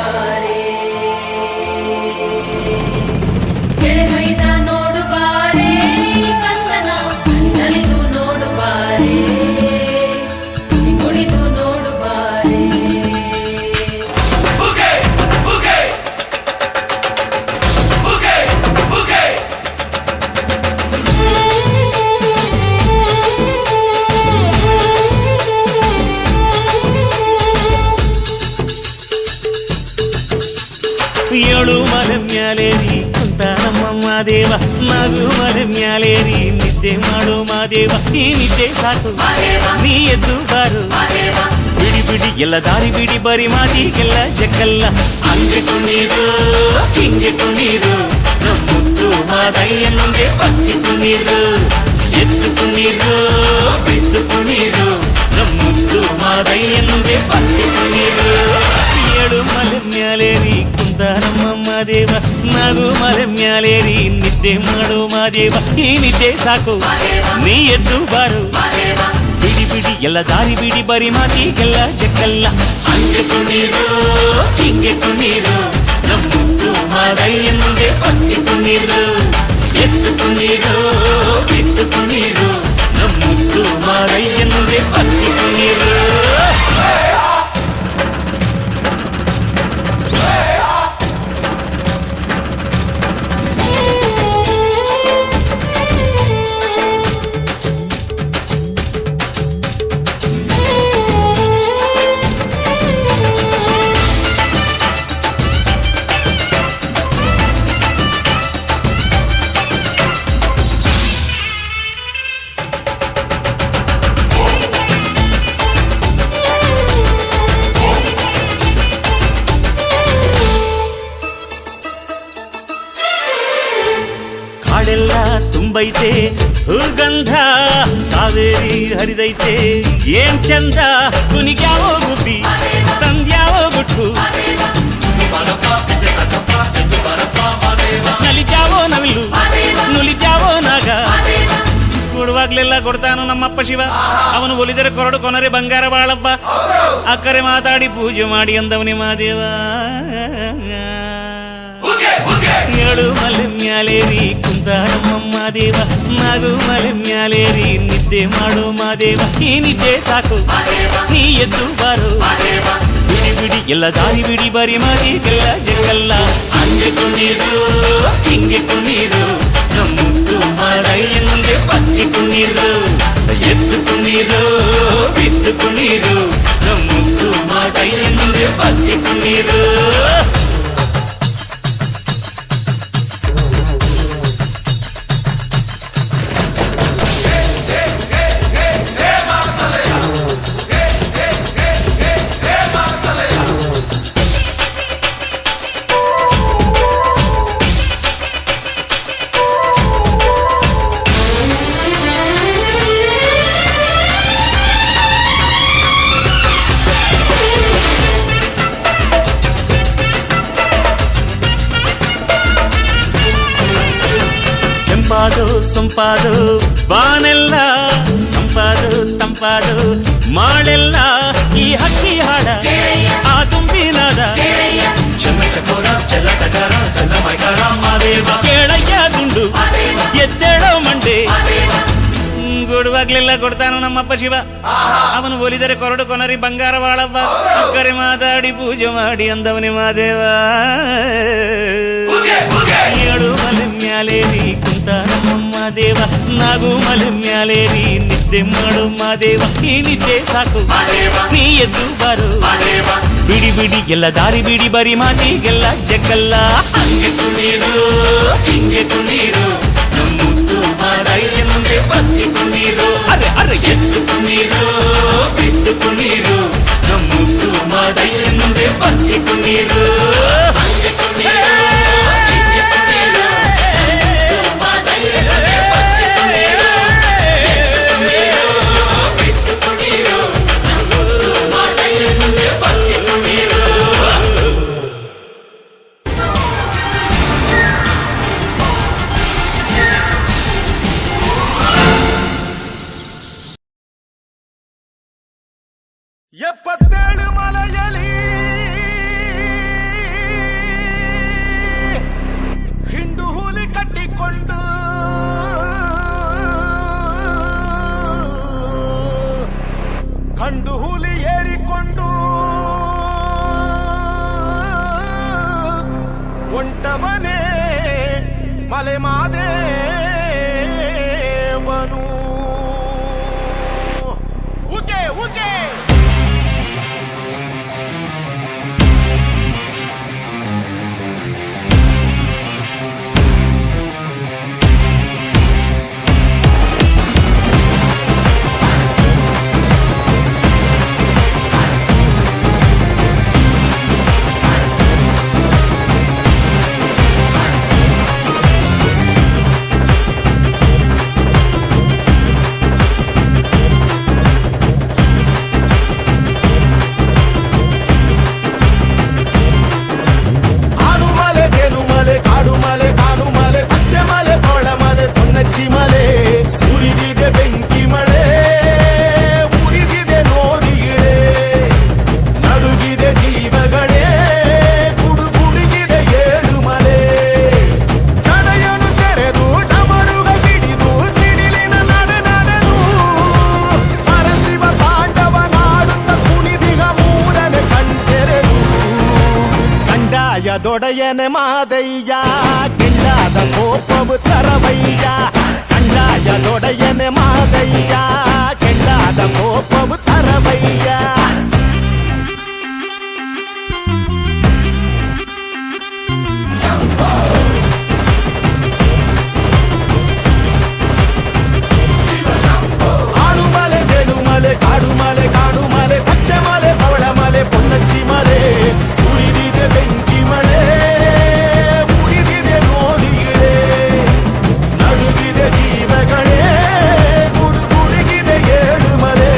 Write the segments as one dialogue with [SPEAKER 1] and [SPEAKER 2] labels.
[SPEAKER 1] ಬಾರೆ ಗೆಳೆಮೈದ ನೋಡು ಬಾರೆ ಕಂದನ ನಲಿದು ನೋಡು ಬಾರೆ ಕುಣಿದು ನೋಡು ಬಾರೆ
[SPEAKER 2] ಏಳು ಮಲೆ ಮ್ಯಾಲೇರಿ ಕುಂತ ನಮ್ಮ ಮಾದೇವ ನಗು ಮಲೆ ಮ್ಯಾಲೇರಿ ನಿದ್ದೆ ಮಾಡು ಮಾದೇವ ಈ ನಿದ್ದೆ ಸಾಕು ನೀ ಎದ್ದು ಬಾರು ಬಿಡಿ ಬಿಡಿ ಎಲ್ಲ ದಾರಿ ಬಿಡಿ ಬರಿ ಮಾತಿಗೆಲ್ಲ ಜಗ್ಗಲ್ಲ ಹಂಗೆ ಕುಣೀರು ಹಿಂಗೆ ಕುಣೀರು ನಮ್ಮುತ್ತು ಮಾದಯ್ಯನಿಗೆ ಪಟ್ಟಿ ಕುಣೀರು ಎದ್ದು ಕುಣೀರು ಬಿದ್ದು ಕುಣೀರು ನಮ್ಮುತ್ತು ಮಾದಯ್ಯನಿಗೆ ಪಟ್ಟಿ ಕುಣೀರು ಏಳು ಮಲೆ ಮ್ಯಾಲೇರಿ ಕುಂತ ನಮ್ಮ ಮಾದೇವ ನಗು ಮಲೆ ಮ್ಯಾಲೇರಿ ನಿದ್ದೆ ಮಾಡು ಮಾದೇವ ಈ ನಿದ್ದೆ ಸಾಕು ನೀ ಎದ್ದು ಬಾರು ಬಿಡಿ ಬಿಡಿ ಎಲ್ಲ ದಾರಿ ಬಿಡಿ ಬರಿ ಮಾತಿಗೆಲ್ಲ ಜಗ್ಗಲ್ಲ ಹಂಗೆ ಕುಣೀರು ಹಿಂಗೆ ಕುಣೀರು ನಮ್ಮುತ್ತು ಮಾದಯ್ಯನಿಗೆ ಪಟ್ಟಿ ಕುಣೀರು ಎದ್ದು ಕುಣೀರು ಬಿದ್ದು ಕುಣೀರು ನಮ್ಮುತ್ತು ಮಾದಯ್ಯನಿಗೆ ಪಟ್ಟಿ ಕುಣೀರು ಕಾಡೆಲ್ಲ ತುಂಬೈತೆ ಹೂಗಂಧ ಕಾವೇರಿ ಹರಿದೈತೆ ಏನ್ ಚಂದ ಕುನಿಗ್ಯಾವೋ ಗುಬ್ಬಿ ತಂದ್ಯಾವೋ ಗುಟ್ಟು ನಲಿದ್ಯಾವೋ ನವಿಲು ನುಲಿದ್ಯಾವೋ ನಾಗ ಕೊಡುವಾಗ್ಲೆಲ್ಲ ಕೊಡ್ತಾನು ನಮ್ಮಪ್ಪ ಶಿವ ಅವನು ಒಲಿದರೆ ಕೊರಡು ಕೊನರೆ ಬಂಗಾರ ಬಾಳಪ್ಪ ಅಕ್ಕರೆ ಮಾತಾಡಿ ಪೂಜೆ ಮಾಡಿ ಅಂದವನಿ ಮಾದೇವ ಏಳು ಮಲೆ ಮ್ಯಾಲೇರಿ ಕುಂತ ನಮ್ಮ ಮಾದೇವ ನಗು ಮಲೆ ಮ್ಯಾಲೇರಿ ನಿದ್ದೆ ಮಾಡು ಮಾದೇವ ಈ ನಿದ್ದೆ ಸಾಕು ನೀ ಎದ್ದು ಬಾರು ಬಿಡಿ ಬಿಡಿ ಎಲ್ಲ ದಾರಿ ಬಿಡಿ ಬರಿ ಮಾದಿಗೆಲ್ಲ ಜಗ್ಗಲ್ಲ ಹಂಗೆ ಕುಣೀರು ಹಿಂಗೆ ಕುಣೀರು ನಮ್ಮುತ್ತು ಮಾದಯ್ಯನಿಗೆ ಪಟ್ಟಿ ಕುಣೀರು ಎದ್ದು ಕುಣೀರು ಬಿದ್ದು ಕುಣೀರು ನಮ್ಮುತ್ತು ಮಾದಯ್ಯನಿಗೆ ಪಟ್ಟಿ ಕುಣೀರು ತಂಪಾದು ಸೊಂಪಾದು ಬಾನೆಲ್ಲ ತಂಪಾದು ತಂಪಾದು ಮಾಳೆಲ್ಲ ಈ ಹಕ್ಕಿ ಹಾಡ ಆ ತುಂಬಿನಾದ ಚನ್ನ ಚಕೋರ ಚೆಲ್ಲ ಟಗರ ಚೆನ್ನ ಮೈಕಾರ ಮಾದೇವ ಕೇಳಯ್ಯ ದುಂಡು ಎದ್ದೇಳೋ ಮಂಡೆ ಕೊಡುವಾಗ್ಲೆಲ್ಲ ಕೊಡ್ತಾನು ನಮ್ಮಪ್ಪ ಶಿವ ಅವನು ಒಲಿದರೆ ಕೊರಡು ಕೊನರಿ ಬಂಗಾರ ಬಾಳವ್ವ ಅಕ್ಕರೆ ಮಾತಾಡಿ ಪೂಜೆ ಮಾಡಿ ಅಂದವನಿ ಮಾದೇವ ಏಳು ಮಲೆ ಮ್ಯಾಲೇರಿ ಕುಂತ ನಮ್ಮ ಮಾದೇವ ನಗು ಮಲೆ ಮ್ಯಾಲೇರಿ ನಿದ್ದೆ ಮಾಡು ಮಾದೇವ ಈ ನಿದ್ದೆ ಸಾಕು ನೀ ಎದ್ದು ಬಾರು ಬಿಡಿ ಬಿಡಿ ಎಲ್ಲ ದಾರಿ ಬಿಡಿ ಬರಿ ಮಾತಿಗೆಲ್ಲ ಜಗ್ಗಲ್ಲ ಹಂಗೆ ಕುಣೀರು ಹಿಂಗೆ ಕುಣೀರು ನಮ್ಮುತ್ತು ಮಾದಯ್ಯನಿಗೆ ಪಟ್ಟಿ ಕುಣೀರು ಅರೆ ಅರೆ ಎದ್ದು ಕುಣೀರು ಬಿದ್ದು ಕುಣೀರು ನಮ್ಮುತ್ತು ಮಾದಯ್ಯನಿಗೆ ಪಟ್ಟಿ ಕುಣೀರು ಹಂಗೆ ಕುಣೀರು ಹಿಂಗೆ ಕುಣೀರು ನಮ್ಮುತ್ತು ಮಾದಯ್ಯನಿಗೆ ಪಟ್ಟಿ ಕುಣೀರು ಎದ್ದು ಕುಣೀರು ಬಿದ್ದು ಕುಣೀರು ನಮ್ಮುತ್ತು ಮಾದಯ್ಯನಿಗೆ ಪಟ್ಟಿ ಕುಣೀರು
[SPEAKER 3] ಎಪ್ಪತ್ತೇಳು ಮಲೆಯಲಿ ಗಂಡು ಹುಲಿ ಏರಿಕೊಂಡು ಒಂಟವನೇ ಮಲೆ ಮಾದೇವನು ಉಗೆ ಉಗೆ ಮಲೆ ಸುರಿದಿದೆ ಬೆಂಕಿ ಮಳೆ ಉರಿದಿದೆ ನೋಡಿಗಳೇ ನಡುಗಿದೆ ಜೀವಗಳೇ ಗುಡುಗುಡುಗಿದೆ ಏಳು ಮಲೆ ಜಡೆಯನ್ನು ತೆರೆದು ಡಮರುಗ ಹಿಡಿದು ಸಿಡಿಲಿನ ನಡೆದು ಪರಶಿವ ತಾಂಡವನಾಡುತ್ತ ಕುಣಿದಿಗ ಮೂರನೆ ಕಣ್ತೆರೆದು ಕಂಡಾಯ ದೊಡೆಯನೆ ಮಾದಯ್ಯ ಗಿಳ್ಳಾದ ಕೋಪವು ತರವಯ್ಯ ಕಂಡಾಯ ದೊಡೆಯನೆ ಮಾದಯ್ಯ ಕೆಳ್ಳಾದ ಕೋಪವು ತರವಯ್ಯ ಆಡುಮಲೆ ಜೇನುಮಲೆ ಕಾಡುಮಲೆ ಕಾಡುಮಲೆ ಪಚ್ಚೆ ಮಲೆ ಪವಳಮಲೆ ಪೊನ್ನಚ್ಚಿ ಮಲೆ ಸುರಿದಿದೆ ಬೆಂಕಿ ಮಳೆ ಉರಿದಿದೆ ನೋಡಿಗಳೇ ನಡುಗಿದೆ ಜೀವಗಳೇ ಗುಡುಗುಡುಗಿದೆ ಏಳು ಮಲೆ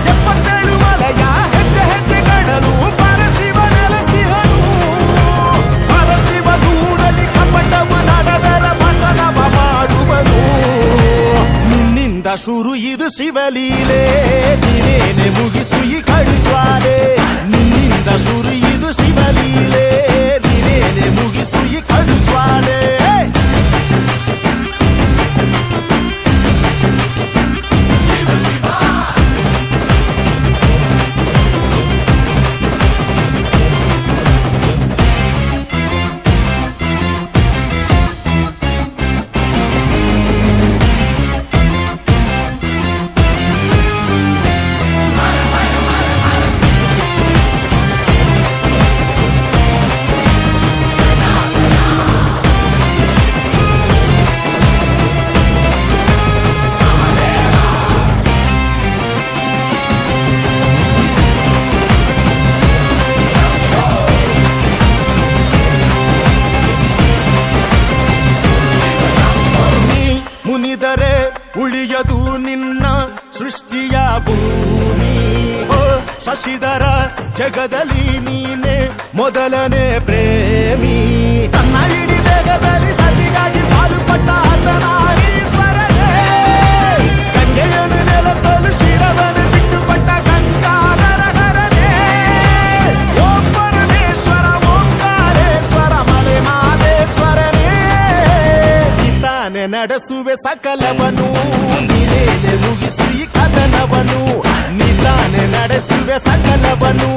[SPEAKER 3] 77 ಮಲೆಯ ಹೆಜ್ಜೆ ಹೆಜ್ಜೆಗಳನ್ನು ಪರಶಿವ ನೆಲೆಸಿಹನು ಪರಶಿವ ದೂರಲಿ ಕಪಟವು ನಡೆದರ ವಸನವ ಮಾಡುವನು ನಿನ್ನಿಂದ ಶುರು ಇದು ಶಿವಲೀಲೆ ನೀನೇನೆ ಮುಗಿಸು ಈ ಕಡು ಜ್ವಾಲೆ ನಿನ್ನಿಂದ ಶುರು ಇದು ಶಿವಲೀಲೆ ನೀನೇನೆ ಮುಗಿಸು ಈ ಕಡು ಜ್ವಾಲೆ ಮುನಿದರೆ ಉಳಿಯದು ನಿನ್ನ ಸೃಷ್ಟಿಯ ಭೂಮಿ ಓ ಶಶಿಧರ ಜಗದಲ್ಲಿ ನೀನೆ ಮೊದಲನೇ ಪ್ರೇಮಿ ತನ್ನ ಇಡೀ ದೇಹದಲ್ಲಿ ಸತಿಗಾಗಿ ಪಾಲುಪಟ್ಟ ಅರ್ಧನಾರೀಶ್ವರನೇ ಗಂಗೆಯನ್ನು ನೆಲೆಸಲು ಶಿರವನ್ನು ಬಿಟ್ಟುಪಟ್ಟ ಗಂಗಾಧರನೇ ಓಂ ಪರಮೇಶ್ವರ ಓಂಕಾರೇಶ್ವರ ಮಲೆ ಮಾದೇಶ್ವರನೇ ನಡೆಸುವೆ ಸಕಲವನು ನೀನೇನೆ ಮುಗಿಸು ಈ ಕದನವನು ನೀತಾನೆ ನಡೆಸುವೆ ಸಕಲವನು